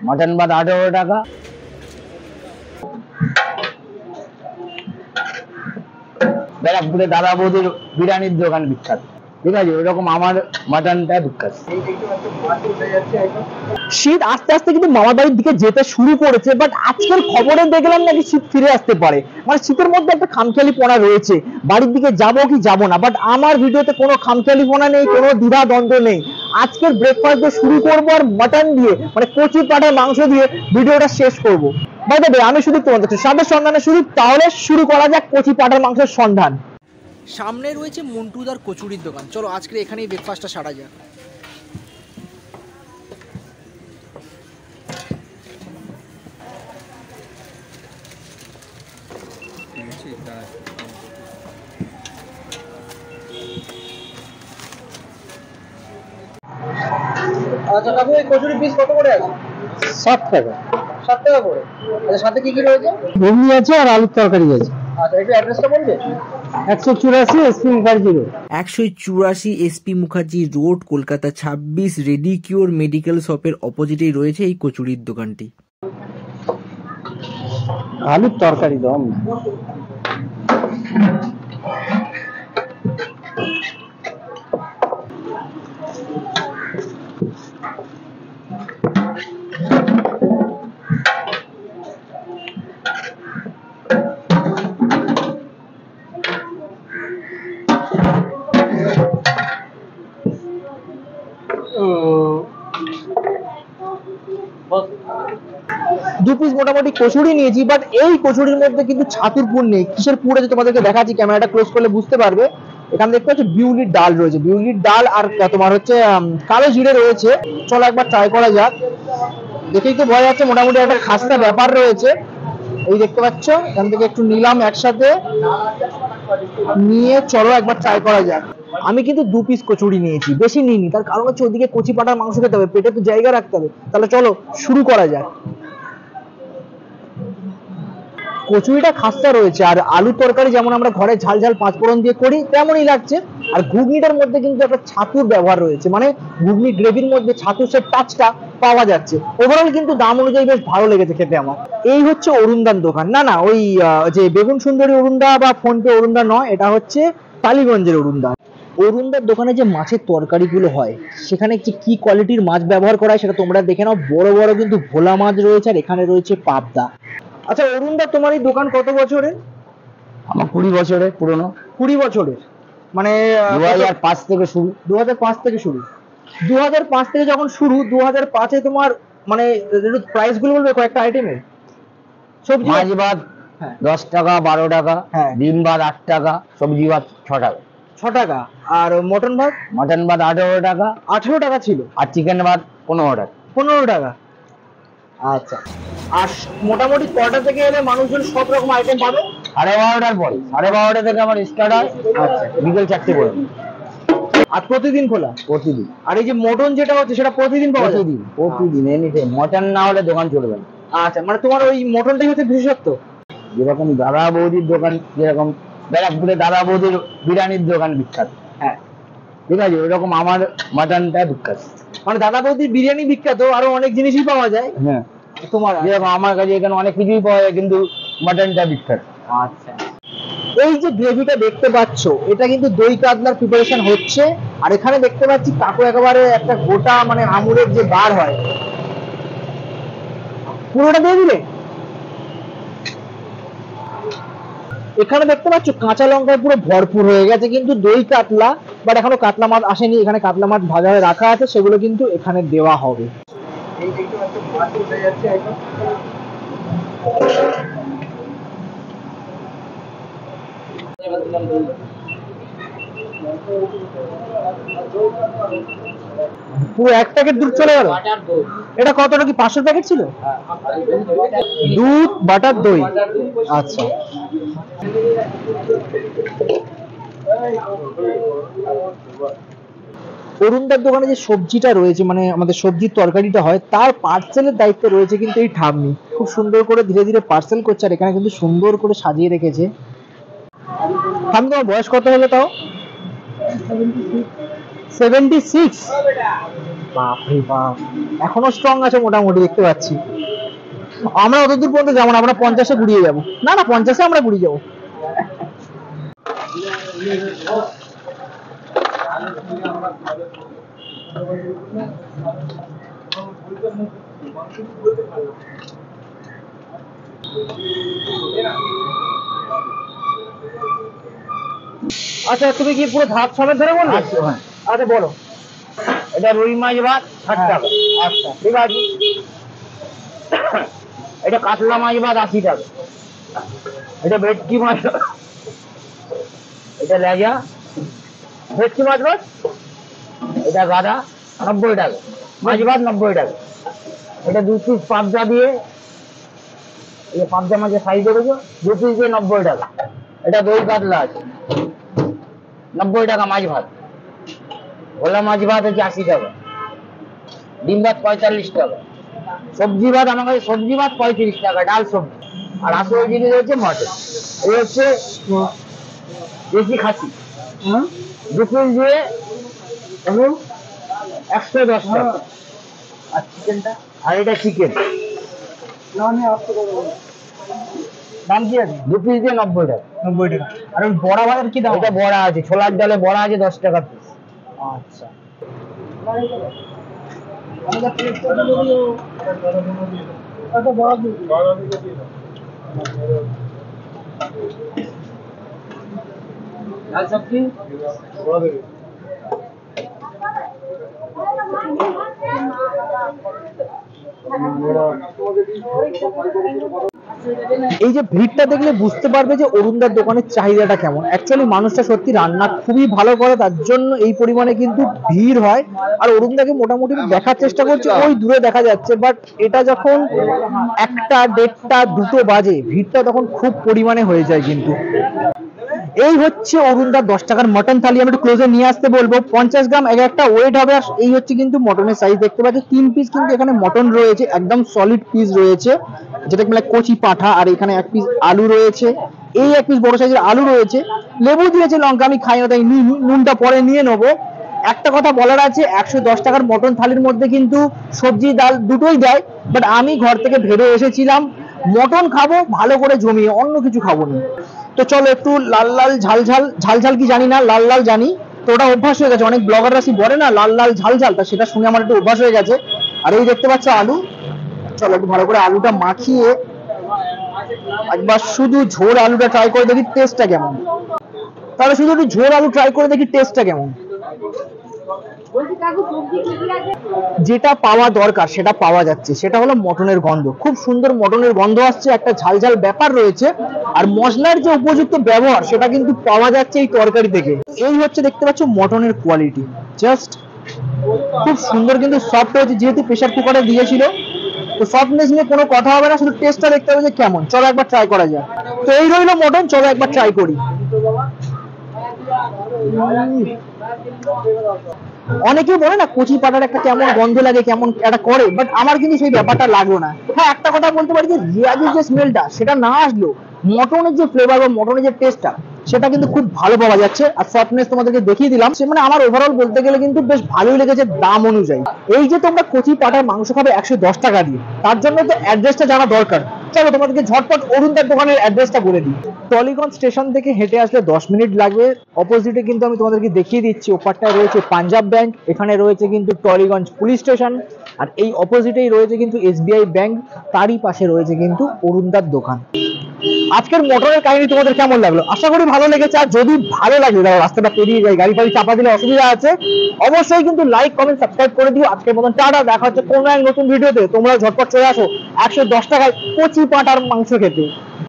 Mutton ভাত 18 টাকা। ব্যারাকপুরে দাদা বৌদির বিরিয়ানির দোকান বিখ্যাত, ঠিক আছে, ওইরকম আমার মাটনটা বিখ্যাত। শীত আস্তে আস্তে কিন্তু মামার বাড়ির দিকে যেতে শুরু করেছে, বাট আজকের খবরে দেখলাম নাকি শীত ফিরে আসতে পারে। মানে শীতের মধ্যে একটা খামখেয়ালিপনা রয়েছে, বাড়ির দিকে যাবো কি যাবো না। বাট আমার ভিডিওতে কোনো খামখেয়ালিপনা নেই, কোনো দ্বিধা দ্বন্দ্ব নেই। আজকের ব্রেকফাস্ট দিয়ে শুরু করবো আর মাটন দিয়ে, মানে কচি পাঠার মাংস দিয়ে ভিডিওটা শেষ করবো। বাই দ্য ওয়ে, আমি শুধু তোমাদের স্বাদের সন্ধানে শুরু, তাহলে শুরু করা যাক কচি পাঠার মাংসের সন্ধান। সামনে রয়েছে মন্টুদার কচুরির দোকান, চলো আজকে এখানেই ব্রেকফাস্টটা সারা যাক। আচ্ছা কাকু, এই কচুরি পিস কত করে আছে? 7 টাকা। 7 টাকা করে। আচ্ছা, সাথে কি কি রয়েছে? ঘুগনি আছে আর আলুর তরকারি আছে। আচ্ছা, একটু অ্যাড্রেসটা বলবে? 184 SP Mukherjee road. 184 SP Mukherjee road, Kolkata 26, Radicure medical শপের অপোজিটেই রয়েছে এই কচুরির দোকানটি। আলুর তরকারি দম। দু পিস মোটামুটি কচুরি নিয়েছি, বাট এই কচুরির মধ্যে কিন্তু ছাতুর পুর নেই। কিসের পুর আছে তোমাদেরকে দেখাচ্ছি, ক্যামেরাটা ক্লোজ করলে বুঝতে পারবে। এখানে দেখতে পাচ্ছ বিউলির ডাল রয়েছে, বিউলির ডাল আর তোমার হচ্ছে কালো জিরে রয়েছে। চলো একবার ট্রাই করা যাক। দেখেই তো বোঝা যাচ্ছে মোটামুটি একটা খাস্তা ব্যাপার রয়েছে। এই দেখতে পাচ্ছ, এখান থেকে একটু নিলাম একসাথে নিয়ে, চলো একবার ট্রাই করা যাক। আমি কিন্তু 2 পিস কচুরি নিয়েছি, বেশি নিইনি, তার কারণ হচ্ছে ওদিকে কচি পাটার মাংস খেতে হবে, পেটে তো জায়গা রাখতে হবে। তাহলে চলো শুরু করা যাক। কচুরিটা খাস্তা রয়েছে, আর আলু তরকারি যেমন আমরা ঘরে ঝাল ঝাল 5 ফোড়ন দিয়ে করি তেমনই লাগছে। আর ঘুগনিটার মধ্যে কিন্তু একটা ছাতুর ব্যবহার রয়েছে, মানে ঘুগনি গ্রেভির মধ্যে ছাতুর সে টাচটা পাওয়া যাচ্ছে। ওভারঅল কিন্তু দাম অনুযায়ী বেশ ভালো লেগেছে খেতে আমার। এই হচ্ছে অরুণদার দোকান, না না ওই যে বেগুন সুন্দরী অরুণদা বা ফোনপে অরুণদা নয়, এটা হচ্ছে টালিগঞ্জের অরুণদা। অরুণদার দোকানে যে মাছের তরকারিগুলো হয়, সেখানে কি কোয়ালিটির মাছ ব্যবহার করা হয় সেটা তোমরা দেখে নাও। বড় বড় কিন্তু ভোলা মাছ রয়েছে, আর এখানে রয়েছে পাবদা। আচ্ছা অরুণদা, তোমার এই দোকান কত বছরের? আমার 20 বছরের পুরনো। 20 বছরের, মানে 2005 থেকে শুরু। 2005 থেকে শুরু। 2005 থেকে যখন শুরু, 2005-এ তোমার মানে প্রাইস গুলো বলবে কয়েকটা আইটেমের। সবজি মাছ ভাত 10 টাকা 12 টাকা, ডিম ভাত 8 টাকা, সবজি ভাত 6 টাকা। 6 টাকা। আর মটন ভাত? মটন ভাত 18 টাকা। 18 টাকা ছিল। আর চিকেন ভাত 15 টাকা। 15 টাকা। আচ্ছা, আর মোটামুটি কটা থেকে এলে মানুষজন সব রকম আইটেম পাবে? 12:30টার পরে। 12:30 থেকে আমার স্টার্ট হয়। আচ্ছা, বিকেল 4টে পর্যন্ত। আর প্রতিদিন খোলা? প্রতিদিন। আর এই যে মটন যেটা হচ্ছে সেটা প্রতিদিন পাওয়া যায়? প্রতিদিন এনি টাইম। মটন না হলে দোকান চলবে না। আচ্ছা, মানে তোমার ওই মটনটাই হচ্ছে বিশেষত্ব? যেরকম দাদা বৌদির দোকান, যেরকম ব্যারাকপুরে দাদা বৌদির বিরিয়ানির দোকান বিখ্যাত, হ্যাঁ ঠিক আছে, ওইরকম আমার মাটনটা বিখ্যাত। মানে দাদা বৌদির বিরিয়ানি বিখ্যাত, আরো অনেক জিনিসই পাওয়া যায়। হ্যাঁ, তোমার যেরকম আমার কাছে এখানে অনেক কিছুই পাওয়া যায়, কিন্তু মাটনটা বিখ্যাত। আচ্ছা, এই যে গ্রেভিটা দেখতে পাচ্ছ, এটা কিন্তু দই কাতলার প্রিপারেশন হচ্ছে। আর এখানে দেখতে পাচ্ছি কাকু একেবারে একটা গোটা মানে আমুরের যে বার হয়, পুরোটা দিয়ে দিলে। এখানে দেখতে পাচ্ছ কাঁচা লঙ্কায় পুরো ভরপুর হয়ে গেছে কিন্তু দই কাতলা, বাট এখনো কাতলা মাছ আসেনি। এখানে কাতলা মাছ ভাজা হয়ে রাখা আছে, সেগুলো কিন্তু এখানে দেওয়া হবে। এই দেখতে পাচ্ছ মাছ উঠে যাচ্ছে একদম। পুরো 1 প্যাকেট দুধ চলে গেল। এটা কতটা, কি 500 প্যাকেট ছিল? দুধ বাটার দই। আচ্ছা, অরুণদার দোকানে যে সবজিটা রয়েছে, মানে আমাদের সবজির তরকারিটা হয়, তার পার্সেলের দায়িত্ব রয়েছে কিন্তু এই ঠাম্মি। খুব সুন্দর করে ধীরে ধীরে পার্সেল করছে, আর এখানে কিন্তু সুন্দর করে সাজিয়ে রেখেছে। ঠাম্মি, তোমার বয়স কত হলো তাও? 76। বাপরে বাপ, এখনো স্ট্রং আছে মোটামুটি দেখতে পাচ্ছি। আমরা অতদূর পর্যন্ত যাবো না, আমরা 50-এ গুড়িয়ে যাবো। না না, 50-এ আমরা গুড়িয়ে যাবো। আচ্ছা, তুমি কি পুরো ধাপ সমেত ধরে বলবে? আচ্ছা বলো। এটা রুই মাছ ভাত 60 টাকা। আচ্ছা ঠিক আছে। এটা কাতলা মাছ ভাত 80 টাকা। এটা ভেটকি মাছ, এটা লেজা ভেটকি মাছ ভাত, এটা গাদা 90 টাকা। মাছ ভাত 90 টাকা। এটা 2 পিস পাবদা দিয়ে, এই পাবদা মাছের সাইজ করেছো, 2 পিস দিয়ে 90 টাকা। এটা দই কাতলা আছে 90 টাকা মাছ ভাত। ভোলা মাছ ভাত হচ্ছে 80 টাকা। ডিম ভাত 45 টাকা। সবজি ভাত আমার কাছে, সবজি ভাত 35 টাকা, ডাল সবজি। আর আসল জিনিস হচ্ছে মটন। এই হচ্ছে দেশি খাসি, 2 পিস দিয়ে 110 টাকা। আর চিকেনটা, আর এটা চিকেন দাম কি আছে? 2 পিস দিয়ে 90 টাকা। 90 টাকা। আর ওই বড়া ভাতের কি দাম? এটা বড়া আছে, ছোলার ডালে বড়া আছে 10 টাকা পিস। আচ্ছা, ডাল সবজি এই যে ভিড়টা দেখলে বুঝতে পারবে যে অরুণদার দোকানের চাহিদাটা কেমন। অ্যাকচুয়ালি মানুষটা সত্যি রান্না খুবই ভালো করে, তার জন্য এই পরিমাণে কিন্তু ভিড় হয়। আর অরুণদাকে মোটামুটি দেখার চেষ্টা করছে, ওই দূরে দেখা যাচ্ছে, বাট এটা যখন 1টা, 1:30, 2টো বাজে, ভিড়টা তখন খুব পরিমাণে হয়ে যায় কিন্তু। এই হচ্ছে অরুণদার 10 টাকার মটন থালি। আমি একটু ক্লোজে নিয়ে আসতে বলবো। 50 গ্রাম এক একটা ওয়েট হবে। আর এই হচ্ছে কিন্তু মটনের সাইজ দেখতে পাচ্ছি, 3 পিস কিন্তু এখানে মটন রয়েছে, একদম সলিড পিস রয়েছে, যেটা মানে কচি পাঠা। আর এখানে 1 পিস আলু রয়েছে, এই 1 পিস বড় সাইজের আলু রয়েছে, লেবু দিয়েছে, লঙ্কা আমি খাই না তাই নুনটা পরে নিয়ে নেবো। একটা কথা বলার আছে, 110 টাকার মটন থালির মধ্যে কিন্তু সবজি ডাল দুটোই দেয়, বাট আমি ঘর থেকে ভেবে এসেছিলাম মটন খাবো ভালো করে জমিয়ে, অন্য কিছু খাবো না। তো চলো একটু লাল লাল ঝাল ঝাল, ঝাল ঝাল কি জানি না, লাল লাল জানি, তো ওটা অভ্যাস হয়ে গেছে। অনেক ব্লগাররা বলে না লাল লাল ঝাল ঝাল, তা সেটা শুনে আমার একটু অভ্যাস হয়ে গেছে। আর এই দেখতে পাচ্ছ আলু, চলো একটু ভালো করে আলুটা মাখিয়ে একবার শুধু ঝোল আলুটা ট্রাই করে দেখি টেস্টটা কেমন। তাহলে শুধু একটু ঝোল আলু ট্রাই করে দেখি টেস্টটা কেমন। যেটা পাওয়া দরকার সেটা পাওয়া যাচ্ছে, সেটা হলো মটনের গন্ধ। খুব সুন্দর মটনের গন্ধ আসছে, একটা ঝাল ঝাল ব্যাপার রয়েছে, আর মশলার যে উপযুক্ত ব্যবহার সেটা কিন্তু পাওয়া যাচ্ছে এই তরকারি থেকে। এই হচ্ছে দেখতে পাচ্ছ মটনের কোয়ালিটি, জাস্ট খুব সুন্দর, কিন্তু সফট হয়েছে, যেহেতু প্রেসার কুকারে দিয়েছিল, তো সফটনেস নিয়ে কোনো কথা হবে না, শুধু টেস্টটা দেখতে হবে যে কেমন। চলো একবার ট্রাই করা যায়। তো এই রইলো মটন, চলো একবার ট্রাই করি। অনেকেই বলে না কচি পাটার একটা কেমন গন্ধ লাগে, কেমন একটা করে, বাট আমার কিন্তু সেই ব্যাপারটা লাগলো না। হ্যাঁ, একটা কথা বলতে পারি যে রিয়াজের যে স্মেলটা সেটা না আসলেও মটনের যে ফ্লেভার বা মটনের যে টেস্টটা সেটা কিন্তু খুব ভালো পাওয়া যাচ্ছে। আর সফটনেস তোমাদেরকে দেখিয়ে দিলাম, সে মানে আমার ওভারঅল বলতে গেলে কিন্তু বেশ ভালোই লেগেছে দাম অনুযায়ী। এই যে তোমরা কচি পাটার মাংস খাবে 110 টাকা দিয়ে, তার জন্য তো অ্যাড্রেসটা জানা দরকার। চলো তোমাদেরকে ঝটপট অরুণদার দোকানের অ্যাড্রেসটা বলে দিই। টলিগঞ্জ স্টেশন থেকে হেঁটে আসলে 10 মিনিট লাগবে। অপোজিটে কিন্তু আমি তোমাদেরকে দেখিয়ে দিচ্ছি, ওপারটায় রয়েছে পাঞ্জাব ব্যাংক, এখানে রয়েছে কিন্তু টলিগঞ্জ পুলিশ স্টেশন, আর এই অপোজিটেই রয়েছে কিন্তু SBI ব্যাংক, তারই পাশে রয়েছে কিন্তু অরুণদার দোকান। আজকের মটনের কাহিনী তোমাদের কেমন লাগলো? আশা করি ভালো লেগেছে। আর যদি ভালো লাগে, রাস্তাটা পেরিয়ে যায়, গাড়ি ফাড়ি চাপা দিলে অসুবিধা আছে, অবশ্যই কিন্তু লাইক কমেন্ট সাবস্ক্রাইব করে দিও। আজকের মতন টাটা, দেখা হচ্ছে কোনো এক নতুন ভিডিওতে। তোমরা ঝটপট চলে আসো 110 টাকায় কচি পাঁঠার মাংস খেতে।